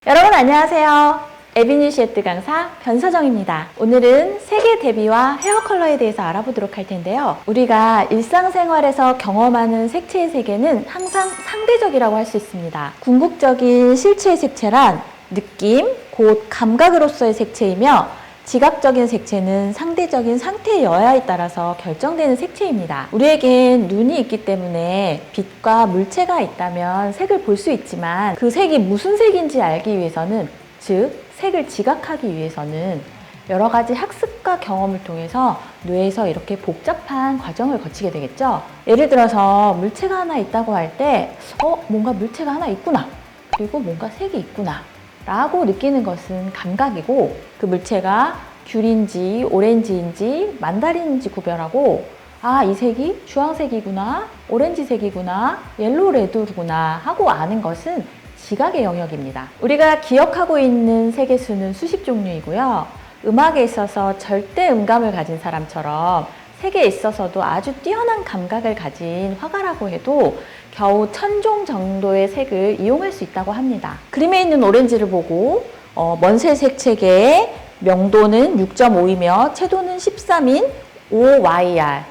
여러분 안녕하세요. 에비뉴시에트 강사 변서정입니다. 오늘은 색의 대비와 헤어 컬러에 대해서 알아보도록 할 텐데요. 우리가 일상생활에서 경험하는 색채의 세계는 항상 상대적이라고 할 수 있습니다. 궁극적인 실체의 색채란 느낌, 곧 감각으로서의 색채이며 지각적인 색채는 상대적인 상태의 여하에 따라서 결정되는 색채입니다. 우리에겐 눈이 있기 때문에 빛과 물체가 있다면 색을 볼 수 있지만 그 색이 무슨 색인지 알기 위해서는, 즉 색을 지각하기 위해서는 여러 가지 학습과 경험을 통해서 뇌에서 이렇게 복잡한 과정을 거치게 되겠죠. 예를 들어서 물체가 하나 있다고 할 때 뭔가 물체가 하나 있구나, 그리고 뭔가 색이 있구나 라고 느끼는 것은 감각이고, 그 물체가 귤인지 오렌지인지 만다린인지 구별하고, 이 색이 주황색이구나, 오렌지색이구나, 옐로우 레드구나 하고 아는 것은 지각의 영역입니다. 우리가 기억하고 있는 색의 수는 수십 종류이고요. 음악에 있어서 절대 음감을 가진 사람처럼 색에 있어서도 아주 뛰어난 감각을 가진 화가라고 해도 겨우 1000종 정도의 색을 이용할 수 있다고 합니다. 그림에 있는 오렌지를 보고 먼세 색채계의 명도는 6.5이며 채도는 13인 OYR,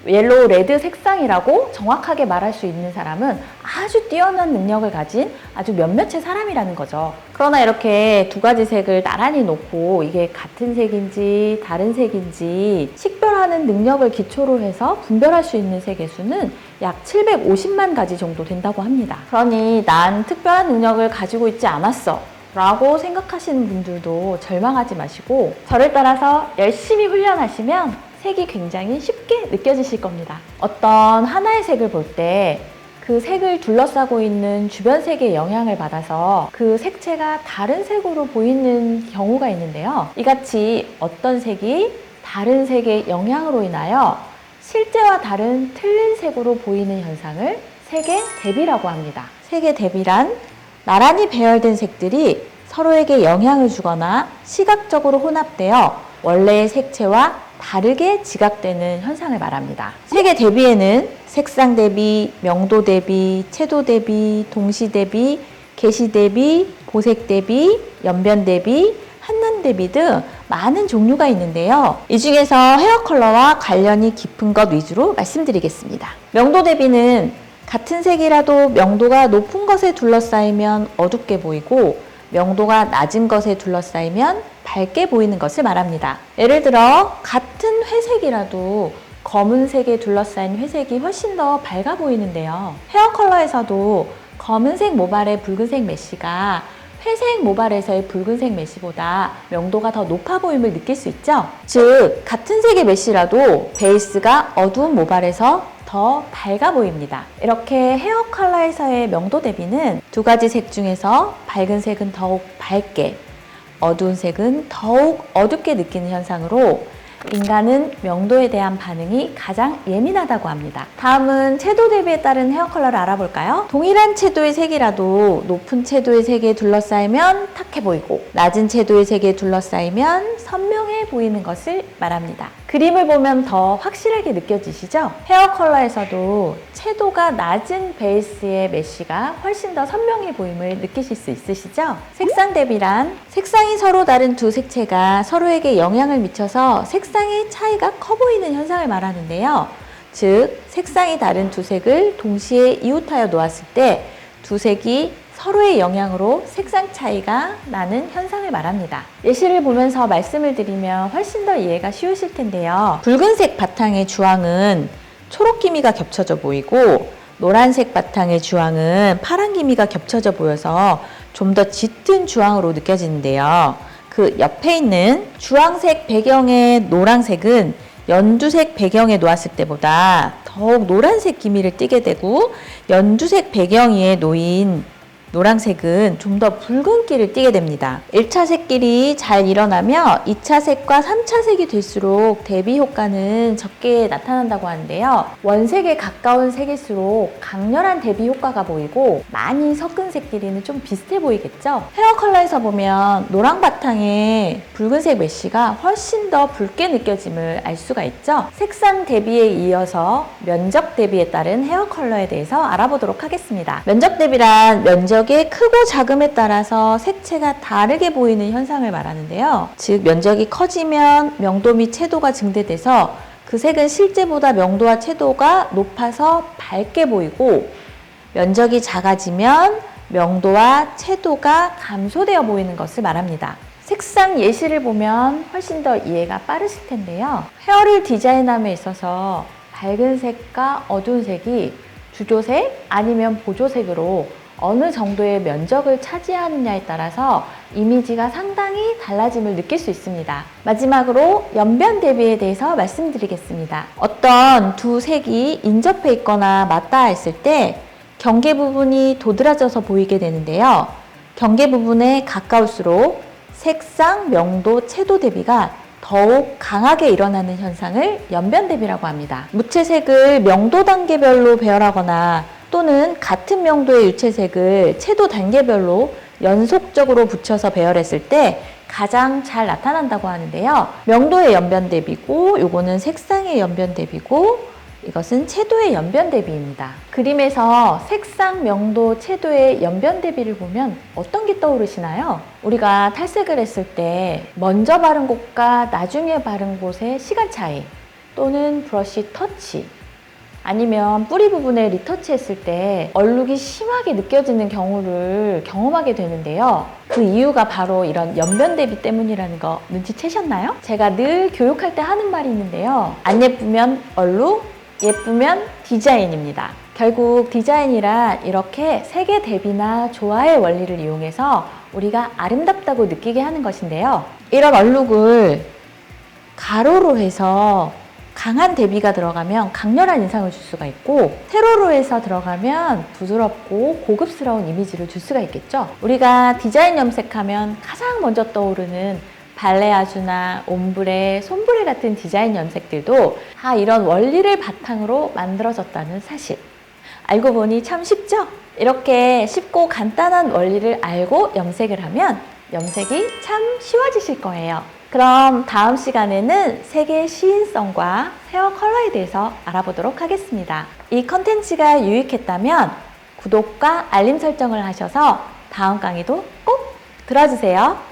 옐로우 레드 색상이라고 정확하게 말할 수 있는 사람은 아주 뛰어난 능력을 가진 아주 몇몇의 사람이라는 거죠. 그러나 이렇게 두 가지 색을 나란히 놓고 이게 같은 색인지 다른 색인지 식별하는 능력을 기초로 해서 분별할 수 있는 색의 수는 약 750만 가지 정도 된다고 합니다. 그러니 난 특별한 능력을 가지고 있지 않았어 라고 생각하시는 분들도 절망하지 마시고 저를 따라서 열심히 훈련하시면 색이 굉장히 쉽게 느껴지실 겁니다. 어떤 하나의 색을 볼 때 그 색을 둘러싸고 있는 주변 색의 영향을 받아서 그 색채가 다른 색으로 보이는 경우가 있는데요. 이같이 어떤 색이 다른 색의 영향으로 인하여 실제와 다른 틀린 색으로 보이는 현상을 색의 대비라고 합니다. 색의 대비란 나란히 배열된 색들이 서로에게 영향을 주거나 시각적으로 혼합되어 원래의 색채와 다르게 지각되는 현상을 말합니다. 색의 대비에는 색상 대비, 명도 대비, 채도 대비, 동시 대비, 개시 대비, 보색 대비, 연변 대비, 한난 대비 등 많은 종류가 있는데요. 이 중에서 헤어 컬러와 관련이 깊은 것 위주로 말씀드리겠습니다. 명도 대비는 같은 색이라도 명도가 높은 것에 둘러싸이면 어둡게 보이고 명도가 낮은 것에 둘러싸이면 밝게 보이는 것을 말합니다. 예를 들어 같은 회색이라도 검은색에 둘러싸인 회색이 훨씬 더 밝아 보이는데요. 헤어 컬러에서도 검은색 모발의 붉은색 메쉬가 회색 모발에서의 붉은색 메쉬보다 명도가 더 높아 보임을 느낄 수 있죠. 즉 같은 색의 메쉬라도 베이스가 어두운 모발에서 더 밝아 보입니다. 이렇게 헤어 컬러에서의 명도 대비는 두 가지 색 중에서 밝은 색은 더욱 밝게, 어두운 색은 더욱 어둡게 느끼는 현상으로 인간은 명도에 대한 반응이 가장 예민하다고 합니다. 다음은 채도 대비에 따른 헤어 컬러를 알아볼까요? 동일한 채도의 색이라도 높은 채도의 색에 둘러싸이면 탁해 보이고 낮은 채도의 색에 둘러싸이면 선명해 보이는 것을 말합니다. 그림을 보면 더 확실하게 느껴지시죠? 헤어 컬러에서도 채도가 낮은 베이스의 메쉬가 훨씬 더 선명해 보임을 느끼실 수 있으시죠? 색상 대비란 색상이 서로 다른 두 색채가 서로에게 영향을 미쳐서 색상의 차이가 커 보이는 현상을 말하는데요. 즉 색상이 다른 두 색을 동시에 이웃하여 놓았을 때 두 색이 서로의 영향으로 색상 차이가 나는 현상을 말합니다. 예시를 보면서 말씀을 드리면 훨씬 더 이해가 쉬우실 텐데요. 붉은색 바탕의 주황은 초록 기미가 겹쳐져 보이고 노란색 바탕의 주황은 파란 기미가 겹쳐져 보여서 좀 더 짙은 주황으로 느껴지는데요. 그 옆에 있는 주황색 배경의 노란색은 연두색 배경에 놓았을 때보다 더욱 노란색 기미를 띠게 되고 연두색 배경 위에 놓인 노란색은 좀 더 붉은기를 띠게 됩니다. 1차 색끼리 잘 일어나며 2차 색과 3차 색이 될수록 대비 효과는 적게 나타난다고 하는데요. 원색에 가까운 색일수록 강렬한 대비 효과가 보이고 많이 섞은 색끼리는 좀 비슷해 보이겠죠? 헤어 컬러에서 보면 노랑 바탕에 붉은색 메쉬가 훨씬 더 붉게 느껴짐을 알 수가 있죠? 색상 대비에 이어서 면적 대비에 따른 헤어 컬러에 대해서 알아보도록 하겠습니다. 면적 대비란 면적 면적의 크고 작음에 따라서 색채가 다르게 보이는 현상을 말하는데요. 즉 면적이 커지면 명도 및 채도가 증대돼서 그 색은 실제보다 명도와 채도가 높아서 밝게 보이고, 면적이 작아지면 명도와 채도가 감소되어 보이는 것을 말합니다. 색상 예시를 보면 훨씬 더 이해가 빠르실 텐데요. 헤어를 디자인함에 있어서 밝은 색과 어두운 색이 주조색 아니면 보조색으로 어느 정도의 면적을 차지하느냐에 따라서 이미지가 상당히 달라짐을 느낄 수 있습니다. 마지막으로 연변 대비에 대해서 말씀드리겠습니다. 어떤 두 색이 인접해 있거나 맞닿아 있을 때 경계 부분이 도드라져서 보이게 되는데요. 경계 부분에 가까울수록 색상, 명도, 채도 대비가 더욱 강하게 일어나는 현상을 연변 대비라고 합니다. 무채색을 명도 단계별로 배열하거나 또는 같은 명도의 유채색을 채도 단계별로 연속적으로 붙여서 배열했을 때 가장 잘 나타난다고 하는데요. 명도의 연변 대비고, 요거는 색상의 연변 대비고, 이것은 채도의 연변 대비입니다. 그림에서 색상, 명도, 채도의 연변 대비를 보면 어떤 게 떠오르시나요? 우리가 탈색을 했을 때 먼저 바른 곳과 나중에 바른 곳의 시간 차이, 또는 브러쉬 터치, 아니면 뿌리 부분에 리터치 했을 때 얼룩이 심하게 느껴지는 경우를 경험하게 되는데요. 그 이유가 바로 이런 연변 대비 때문이라는 거 눈치채셨나요? 제가 늘 교육할 때 하는 말이 있는데요. 안 예쁘면 얼룩, 예쁘면 디자인입니다. 결국 디자인이란 이렇게 색의 대비나 조화의 원리를 이용해서 우리가 아름답다고 느끼게 하는 것인데요. 이런 얼룩을 가로로 해서 강한 대비가 들어가면 강렬한 인상을 줄 수가 있고, 세로로 해서 들어가면 부드럽고 고급스러운 이미지를 줄 수가 있겠죠. 우리가 디자인 염색하면 가장 먼저 떠오르는 발레아주나 옴브레, 솜브레 같은 디자인 염색들도 다 이런 원리를 바탕으로 만들어졌다는 사실. 알고 보니 참 쉽죠? 이렇게 쉽고 간단한 원리를 알고 염색을 하면 염색이 참 쉬워지실 거예요. 그럼 다음 시간에는 색의 시인성과 헤어 컬러에 대해서 알아보도록 하겠습니다. 이 컨텐츠가 유익했다면 구독과 알림 설정을 하셔서 다음 강의도 꼭 들어주세요.